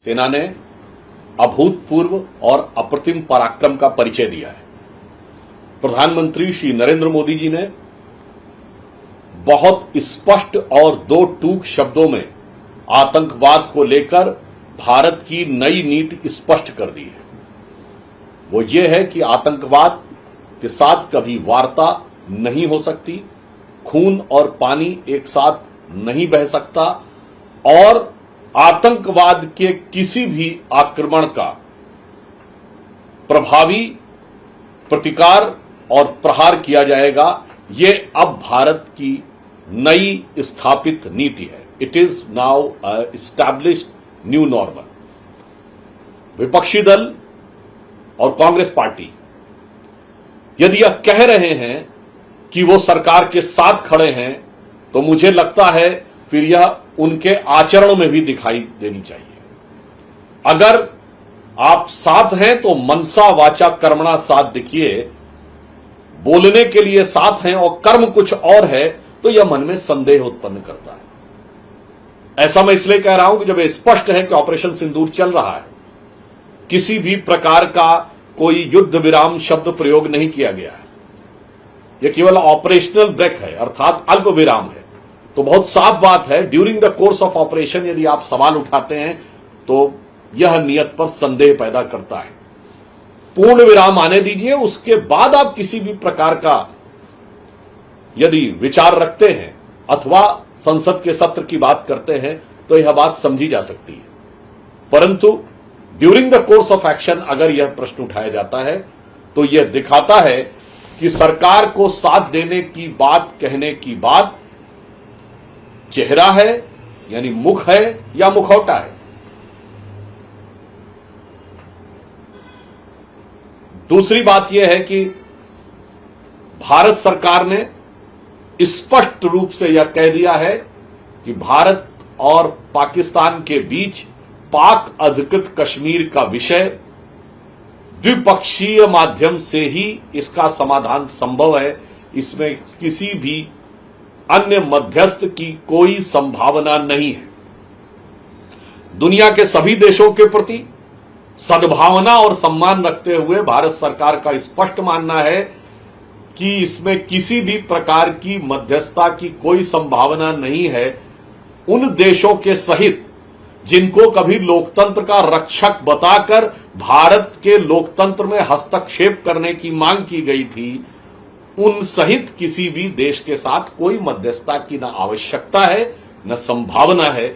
सेना ने अभूतपूर्व और अप्रतिम पराक्रम का परिचय दिया है। प्रधानमंत्री श्री नरेंद्र मोदी जी ने बहुत स्पष्ट और दो टूक शब्दों में आतंकवाद को लेकर भारत की नई नीति स्पष्ट कर दी है। वो ये है कि आतंकवाद के साथ कभी वार्ता नहीं हो सकती, खून और पानी एक साथ नहीं बह सकता और आतंकवाद के किसी भी आक्रमण का प्रभावी प्रतिकार और प्रहार किया जाएगा। ये अब भारत की नई स्थापित नीति है। It is now established new normal. विपक्षी दल और कांग्रेस पार्टी यदि यह कह रहे हैं कि वो सरकार के साथ खड़े हैं, तो मुझे लगता है फिर यह उनके आचरणों में भी दिखाई देनी चाहिए। अगर आप साथ हैं तो मनसा वाचा कर्मणा साथ दिखिए। बोलने के लिए साथ हैं और कर्म कुछ और है तो यह मन में संदेह उत्पन्न करता है। ऐसा मैं इसलिए कह रहा हूं कि जब यह स्पष्ट है कि ऑपरेशन सिंदूर चल रहा है, किसी भी प्रकार का कोई युद्ध विराम शब्द प्रयोग नहीं किया गया है, यह केवल ऑपरेशनल ब्रेक है अर्थात अल्प विराम है, तो बहुत साफ बात है during the course of operation यदि आप सवाल उठाते हैं तो यह नियत पर संदेह पैदा करता है। पूर्ण विराम आने दीजिए, उसके बाद आप किसी भी प्रकार का यदि विचार रखते हैं अथवा संसद के सत्र की बात करते हैं तो यह बात समझी जा सकती है। परंतु during the course of action अगर यह प्रश्न उठाया जाता है तो यह दिखाता है कि सरकार को साथ देने की बात कहने की बात चेहरा है यानी मुख है या मुखौटा है। दूसरी बात यह है कि भारत सरकार ने स्पष्ट रूप से यह कह दिया है कि भारत और पाकिस्तान के बीच पाक अधिकृत कश्मीर का विषय द्विपक्षीय माध्यम से ही इसका समाधान संभव है। इसमें किसी भी अन्य मध्यस्थ की कोई संभावना नहीं है। दुनिया के सभी देशों के प्रति सद्भावना और सम्मान रखते हुए भारत सरकार का स्पष्ट मानना है कि इसमें किसी भी प्रकार की मध्यस्थता की कोई संभावना नहीं है। उन देशों के सहित जिनको कभी लोकतंत्र का रक्षक बताकर भारत के लोकतंत्र में हस्तक्षेप करने की मांग की गई थी, उन सहित किसी भी देश के साथ कोई मध्यस्थता की न आवश्यकता है न संभावना है।